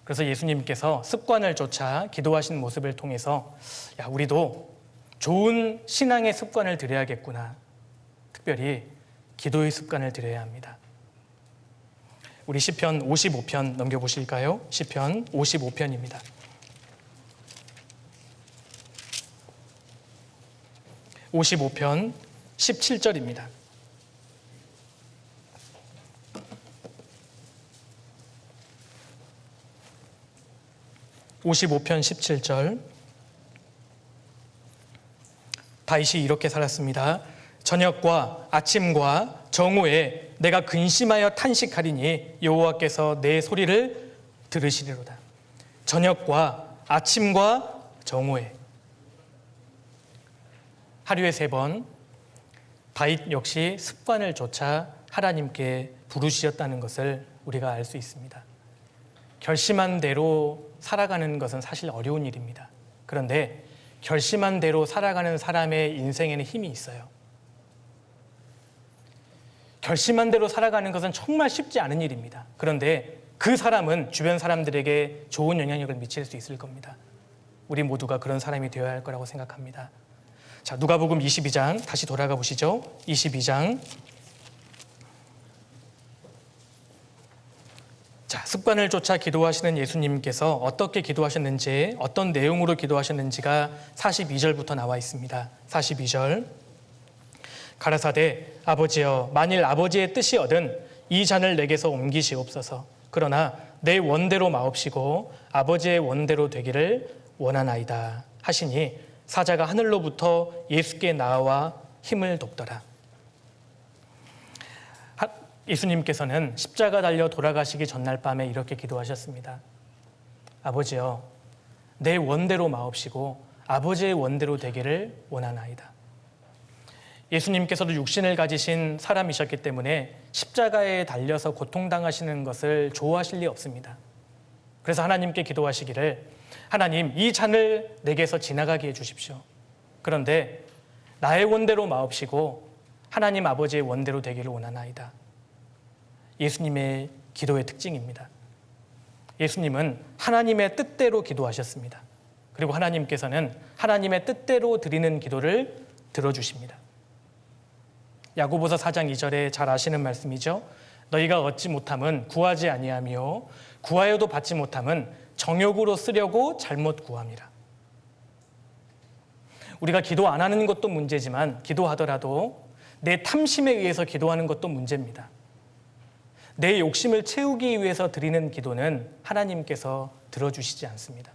그래서 예수님께서 습관을 쫓아 기도하신 모습을 통해서 우리도 좋은 신앙의 습관을 들여야겠구나, 특별히 기도의 습관을 들여야 합니다. 우리 시편 55편 넘겨보실까요? 시편 55편입니다. 55편 17절입니다. (55편) 17절. 다윗이 이렇게 살았습니다. 저녁과 아침과 정오에 내가 근심하여 탄식하리니 여호와께서 내 소리를 들으시리로다. 저녁과 아침과 정오에, 하루에 3번 다윗 역시 습관을 좇아 하나님께 부르짖었다는 것을 우리가 알 수 있습니다. 결심한 대로 살아가는 것은 사실 어려운 일입니다. 그런데 결심한 대로 살아가는 사람의 인생에는 힘이 있어요. 결심한 대로 살아가는 것은 정말 쉽지 않은 일입니다. 그런데 그 사람은 주변 사람들에게 좋은 영향력을 미칠 수 있을 겁니다. 우리 모두가 그런 사람이 되어야 할 거라고 생각합니다. 자, 누가복음 22장 다시 돌아가 보시죠. 22장. 자, 습관을 쫓아 기도하시는 예수님께서 어떻게 기도하셨는지, 어떤 내용으로 기도하셨는지가 42절부터 나와 있습니다. 42절. 가라사대 아버지여, 만일 아버지의 뜻이거든 이 잔을 내게서 옮기시옵소서. 그러나 내 원대로 마옵시고 아버지의 원대로 되기를 원하나이다 하시니 사자가 하늘로부터 예수께 나와 힘을 돕더라. 예수님께서는 십자가 달려 돌아가시기 전날 밤에 이렇게 기도하셨습니다. 아버지여, 내 원대로 마옵시고 아버지의 원대로 되기를 원하나이다. 예수님께서도 육신을 가지신 사람이셨기 때문에 십자가에 달려서 고통당하시는 것을 좋아하실 리 없습니다. 그래서 하나님께 기도하시기를 하나님, 이 잔을 내게서 지나가게 해주십시오. 그런데 나의 원대로 마옵시고 하나님 아버지의 원대로 되기를 원하나이다. 예수님의 기도의 특징입니다. 예수님은 하나님의 뜻대로 기도하셨습니다. 그리고 하나님께서는 하나님의 뜻대로 드리는 기도를 들어주십니다. 야고보서 4장 2절에 잘 아시는 말씀이죠. 너희가 얻지 못함은 구하지 아니하며 구하여도 받지 못함은 정욕으로 쓰려고 잘못 구함이라. 우리가 기도 안 하는 것도 문제지만 기도하더라도 내 탐심에 의해서 기도하는 것도 문제입니다. 내 욕심을 채우기 위해서 드리는 기도는 하나님께서 들어주시지 않습니다.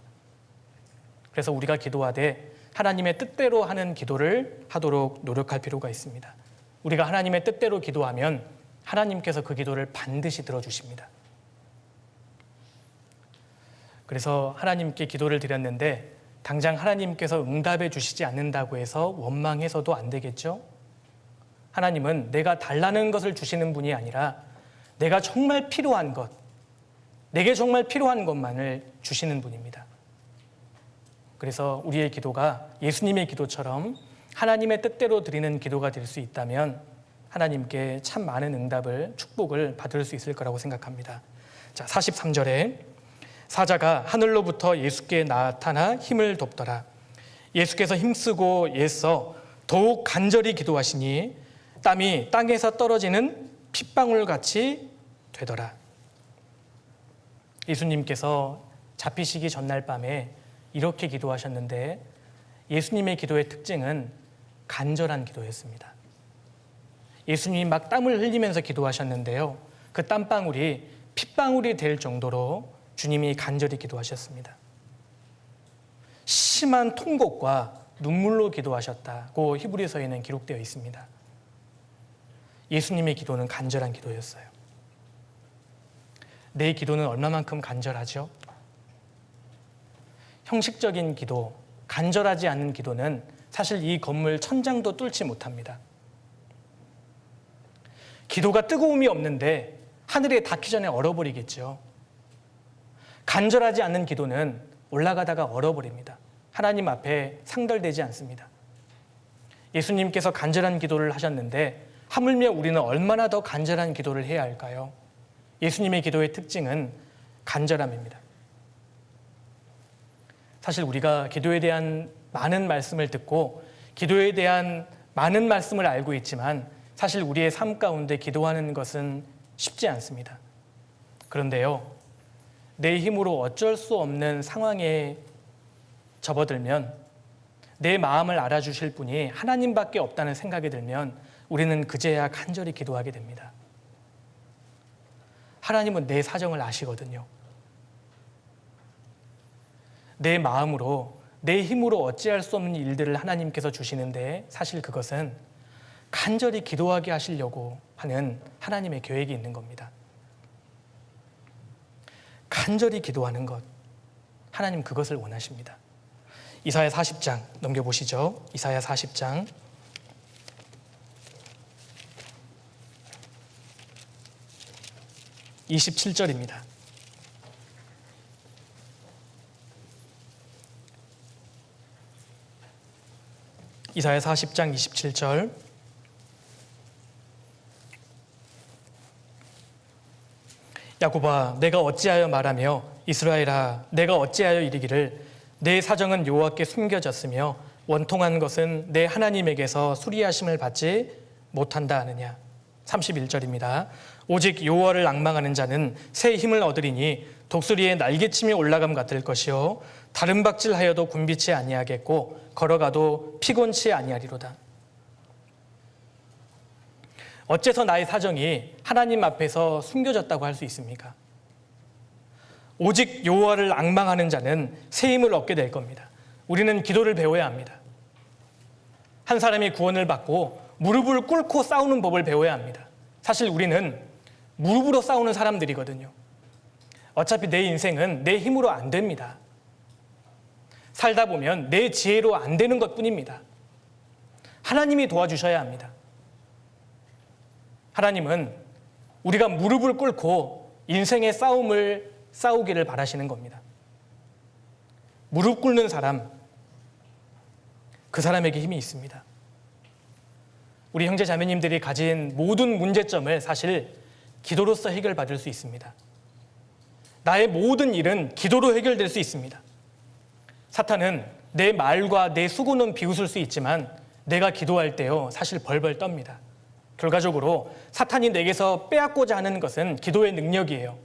그래서 우리가 기도하되 하나님의 뜻대로 하는 기도를 하도록 노력할 필요가 있습니다. 우리가 하나님의 뜻대로 기도하면 하나님께서 그 기도를 반드시 들어주십니다. 그래서 하나님께 기도를 드렸는데 당장 하나님께서 응답해 주시지 않는다고 해서 원망해서도 안 되겠죠? 하나님은 내가 달라는 것을 주시는 분이 아니라 내가 정말 필요한 것, 내게 정말 필요한 것만을 주시는 분입니다. 그래서 우리의 기도가 예수님의 기도처럼 하나님의 뜻대로 드리는 기도가 될 수 있다면 하나님께 참 많은 응답을, 축복을 받을 수 있을 거라고 생각합니다. 자, 43절에 사자가 하늘로부터 예수께 나타나 힘을 돕더라. 예수께서 힘쓰고 애써 더욱 간절히 기도하시니 땀이 땅에서 떨어지는 핏방울같이 되더라. 예수님께서 잡히시기 전날 밤에 이렇게 기도하셨는데 예수님의 기도의 특징은 간절한 기도였습니다. 예수님이 막 땀을 흘리면서 기도하셨는데요. 그 땀방울이 핏방울이 될 정도로 주님이 간절히 기도하셨습니다. 심한 통곡과 눈물로 기도하셨다고 히브리서에는 기록되어 있습니다. 예수님의 기도는 간절한 기도였어요. 내 기도는 얼마만큼 간절하죠? 형식적인 기도, 간절하지 않은 기도는 사실 이 건물 천장도 뚫지 못합니다. 기도가 뜨거움이 없는데 하늘에 닿기 전에 얼어버리겠죠. 간절하지 않는 기도는 올라가다가 얼어버립니다. 하나님 앞에 상달되지 않습니다. 예수님께서 간절한 기도를 하셨는데 하물며 우리는 얼마나 더 간절한 기도를 해야 할까요? 예수님의 기도의 특징은 간절함입니다. 사실 우리가 기도에 대한 많은 말씀을 듣고 기도에 대한 많은 말씀을 알고 있지만 사실 우리의 삶 가운데 기도하는 것은 쉽지 않습니다. 그런데요, 내 힘으로 어쩔 수 없는 상황에 접어들면, 내 마음을 알아주실 분이 하나님밖에 없다는 생각이 들면 우리는 그제야 간절히 기도하게 됩니다. 하나님은 내 사정을 아시거든요. 내 마음으로, 내 힘으로 어찌할 수 없는 일들을 하나님께서 주시는데, 사실 그것은 간절히 기도하게 하시려고 하는 하나님의 계획이 있는 겁니다. 간절히 기도하는 것, 하나님 그것을 원하십니다. 이사야 40장 넘겨보시죠. 이사야 40장 27절입니다. 이사야 40장 27절. 야곱아, 내가 어찌하여 말하며 이스라엘아, 내가 어찌하여 이르기를 내 사정은 여호와께 숨겨졌으며 원통한 것은 내 하나님에게서 수리하심을 받지 못한다 하느냐. 31절입니다. 오직 여호와를 앙망하는 자는 새 힘을 얻으리니 독수리의 날개침이 올라감 같을 것이요 다른 박질하여도 굼비치 아니하겠고 걸어가도 피곤치 아니하리로다. 어째서 나의 사정이 하나님 앞에서 숨겨졌다고 할 수 있습니까? 오직 여호와를 앙망하는 자는 새 힘을 얻게 될 겁니다. 우리는 기도를 배워야 합니다. 한 사람이 구원을 받고 무릎을 꿇고 싸우는 법을 배워야 합니다. 사실 우리는 무릎으로 싸우는 사람들이거든요. 어차피 내 인생은 내 힘으로 안 됩니다. 살다 보면 내 지혜로 안 되는 것뿐입니다. 하나님이 도와주셔야 합니다. 하나님은 우리가 무릎을 꿇고 인생의 싸움을 싸우기를 바라시는 겁니다. 무릎 꿇는 사람, 그 사람에게 힘이 있습니다. 우리 형제 자매님들이 가진 모든 문제점을 사실 기도로서 해결받을 수 있습니다. 나의 모든 일은 기도로 해결될 수 있습니다. 사탄은 내 말과 내 수고는 비웃을 수 있지만 내가 기도할 때요, 사실 벌벌 떱니다. 결과적으로 사탄이 내게서 빼앗고자 하는 것은 기도의 능력이에요.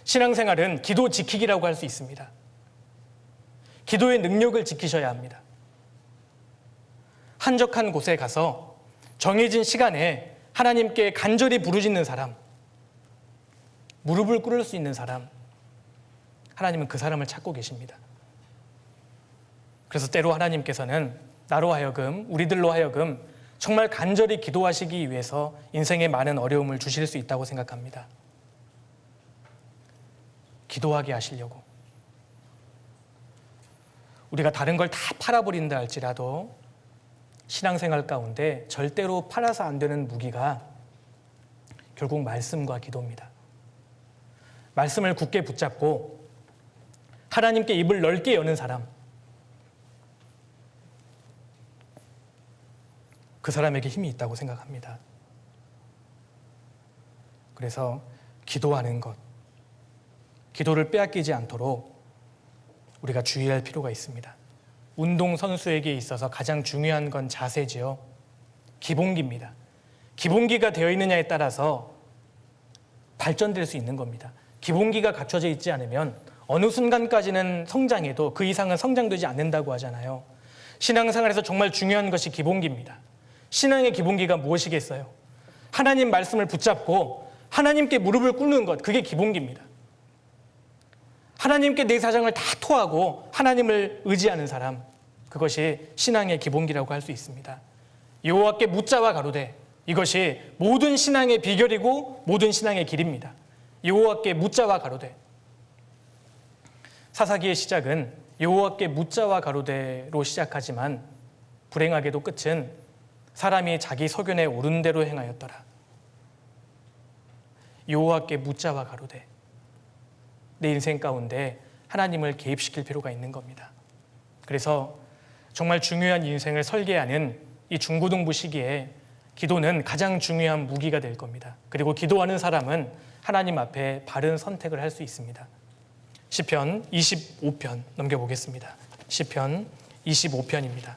신앙생활은 기도 지키기라고 할 수 있습니다. 기도의 능력을 지키셔야 합니다. 한적한 곳에 가서 정해진 시간에 하나님께 간절히 부르짖는 사람, 무릎을 꿇을 수 있는 사람, 하나님은 그 사람을 찾고 계십니다. 그래서 때로 하나님께서는 나로 하여금, 우리들로 하여금 정말 간절히 기도하시기 위해서 인생에 많은 어려움을 주실 수 있다고 생각합니다. 기도하게 하시려고. 우리가 다른 걸 다 팔아버린다 할지라도 신앙생활 가운데 절대로 팔아서 안 되는 무기가 결국 말씀과 기도입니다. 말씀을 굳게 붙잡고 하나님께 입을 넓게 여는 사람, 그 사람에게 힘이 있다고 생각합니다. 그래서 기도하는 것, 기도를 빼앗기지 않도록 우리가 주의할 필요가 있습니다. 운동선수에게 있어서 가장 중요한 건 자세지요. 기본기입니다. 기본기가 되어 있느냐에 따라서 발전될 수 있는 겁니다. 기본기가 갖춰져 있지 않으면 어느 순간까지는 성장해도 그 이상은 성장되지 않는다고 하잖아요. 신앙생활에서 정말 중요한 것이 기본기입니다. 신앙의 기본기가 무엇이겠어요? 하나님 말씀을 붙잡고 하나님께 무릎을 꿇는 것, 그게 기본기입니다. 하나님께 내 사정을 다 토하고 하나님을 의지하는 사람, 그것이 신앙의 기본기라고 할 수 있습니다. 여호와께 묻자와 가로되, 이것이 모든 신앙의 비결이고 모든 신앙의 길입니다. 여호와께 묻자와 가로되. 사사기의 시작은 여호와께 묻자와 가로되로 시작하지만 불행하게도 끝은 사람이 자기 소견에 옳은 대로 행하였더라. 여호와께 묻자와 가로되. 내 인생 가운데 하나님을 개입시킬 필요가 있는 겁니다. 그래서 정말 중요한 인생을 설계하는 이 중고등부 시기에 기도는 가장 중요한 무기가 될 겁니다. 그리고 기도하는 사람은 하나님 앞에 바른 선택을 할 수 있습니다. 시편 25편 넘겨보겠습니다. 시편 25편입니다.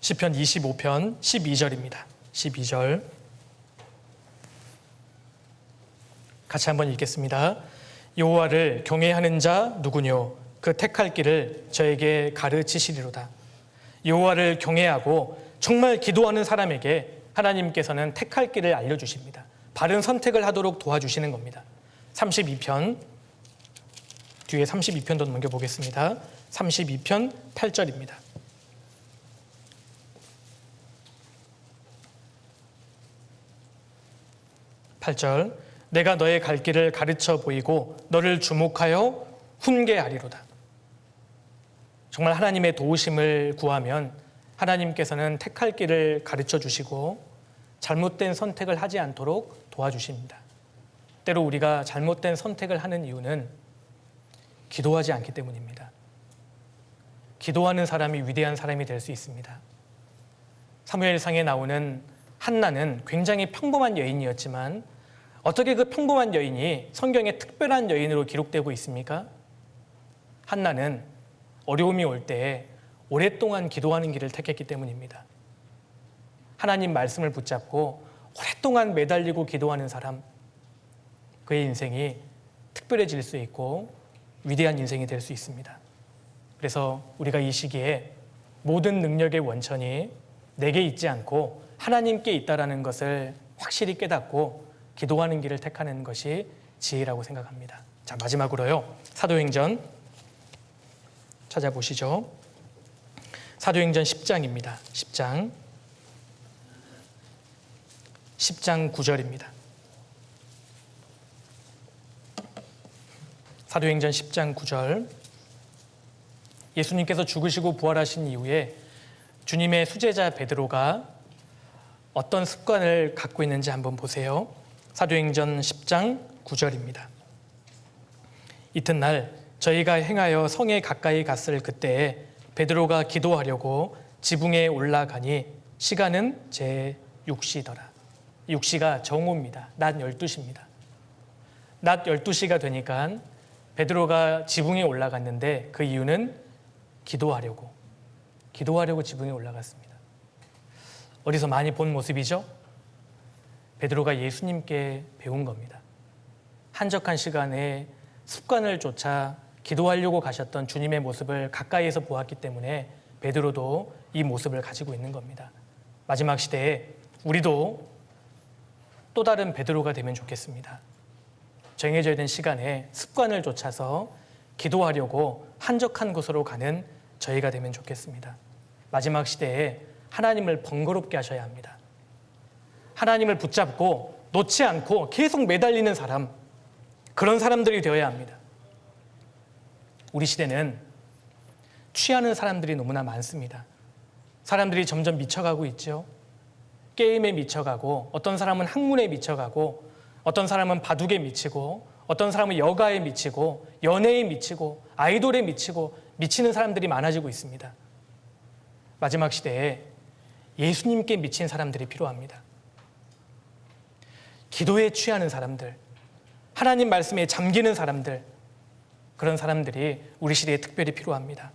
시편 25편 12절입니다. 12절 같이 한번 읽겠습니다. 여호와를 경외하는 자 누구뇨? 그 택할 길을 저에게 가르치시리로다. 여호와를 경외하고 정말 기도하는 사람에게 하나님께서는 택할 길을 알려주십니다. 바른 선택을 하도록 도와주시는 겁니다. 32편 뒤에 32편도 넘겨보겠습니다. 32편 8절입니다. 8절 내가 너의 갈 길을 가르쳐 보이고 너를 주목하여 훈계하리로다. 정말 하나님의 도우심을 구하면 하나님께서는 택할 길을 가르쳐 주시고 잘못된 선택을 하지 않도록 도와주십니다. 때로 우리가 잘못된 선택을 하는 이유는 기도하지 않기 때문입니다. 기도하는 사람이 위대한 사람이 될 수 있습니다. 사무엘상에 나오는 한나는 굉장히 평범한 여인이었지만 어떻게 그 평범한 여인이 성경에 특별한 여인으로 기록되고 있습니까? 한나는 어려움이 올 때 오랫동안 기도하는 길을 택했기 때문입니다. 하나님 말씀을 붙잡고 오랫동안 매달리고 기도하는 사람, 그의 인생이 특별해질 수 있고 위대한 인생이 될 수 있습니다. 그래서 우리가 이 시기에 모든 능력의 원천이 내게 있지 않고 하나님께 있다라는 것을 확실히 깨닫고 기도하는 길을 택하는 것이 지혜라고 생각합니다. 자, 마지막으로요. 사도행전 찾아보시죠. 사도행전 10장입니다. 10장 9절입니다. 사도행전 10장 9절 예수님께서 죽으시고 부활하신 이후에 주님의 수제자 베드로가 어떤 습관을 갖고 있는지 한번 보세요. 사도행전 10장 9절입니다. 이튿날 저희가 행하여 성에 가까이 갔을 그때에 베드로가 기도하려고 지붕에 올라가니 시간은 제 6시더라. 6시가 정오입니다. 낮 12시입니다. 낮 12시가 되니까 베드로가 지붕에 올라갔는데 그 이유는 기도하려고 지붕에 올라갔습니다. 어디서 많이 본 모습이죠? 베드로가 예수님께 배운 겁니다. 한적한 시간에 습관을 쫓아 기도하려고 가셨던 주님의 모습을 가까이에서 보았기 때문에 베드로도 이 모습을 가지고 있는 겁니다. 마지막 시대에 우리도 또 다른 베드로가 되면 좋겠습니다. 정해져 있는 시간에 습관을 쫓아서 기도하려고 한적한 곳으로 가는 저희가 되면 좋겠습니다. 마지막 시대에 하나님을 번거롭게 하셔야 합니다. 하나님을 붙잡고 놓지 않고 계속 매달리는 사람, 그런 사람들이 되어야 합니다. 우리 시대는 취하는 사람들이 너무나 많습니다. 사람들이 점점 미쳐가고 있죠. 게임에 미쳐가고, 어떤 사람은 학문에 미쳐가고, 어떤 사람은 바둑에 미치고, 어떤 사람은 여가에 미치고, 연애에 미치고, 아이돌에 미치고, 미치는 사람들이 많아지고 있습니다. 마지막 시대에 예수님께 미친 사람들이 필요합니다. 기도에 취하는 사람들, 하나님 말씀에 잠기는 사람들, 그런 사람들이 우리 시대에 특별히 필요합니다.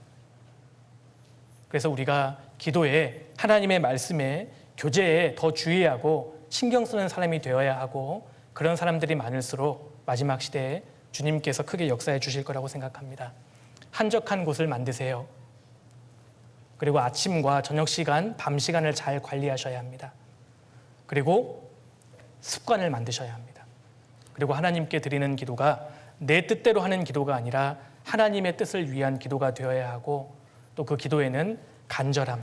그래서 우리가 기도에, 하나님의 말씀에, 교제에 더 주의하고 신경 쓰는 사람이 되어야 하고, 그런 사람들이 많을수록 마지막 시대에 주님께서 크게 역사해 주실 거라고 생각합니다. 한적한 곳을 만드세요. 그리고 아침과 저녁 시간, 밤 시간을 잘 관리하셔야 합니다. 그리고 습관을 만드셔야 합니다. 그리고 하나님께 드리는 기도가 내 뜻대로 하는 기도가 아니라 하나님의 뜻을 위한 기도가 되어야 하고, 또 그 기도에는 간절함,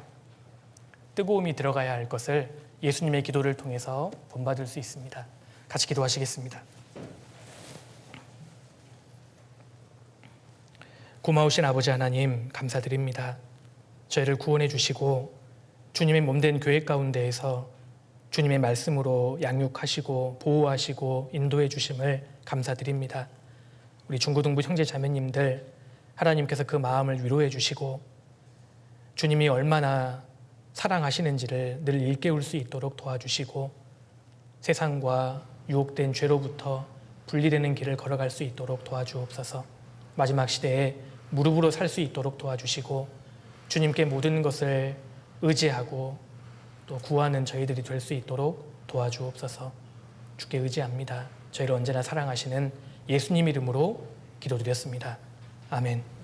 뜨거움이 들어가야 할 것을 예수님의 기도를 통해서 본받을 수 있습니다. 같이 기도하시겠습니다. 고마우신 아버지 하나님, 감사드립니다. 저희를 구원해 주시고 주님의 몸된 교회 가운데에서 주님의 말씀으로 양육하시고 보호하시고 인도해 주심을 감사드립니다. 우리 중고등부 형제 자매님들, 하나님께서 그 마음을 위로해 주시고 주님이 얼마나 사랑하시는지를 늘 일깨울 수 있도록 도와주시고 세상과 유혹된 죄로부터 분리되는 길을 걸어갈 수 있도록 도와주옵소서. 마지막 시대에 무릎으로 살 수 있도록 도와주시고 주님께 모든 것을 의지하고 또 구하는 저희들이 될 수 있도록 도와주옵소서. 주께 의지합니다. 저희를 언제나 사랑하시는 예수님 이름으로 기도드렸습니다. 아멘.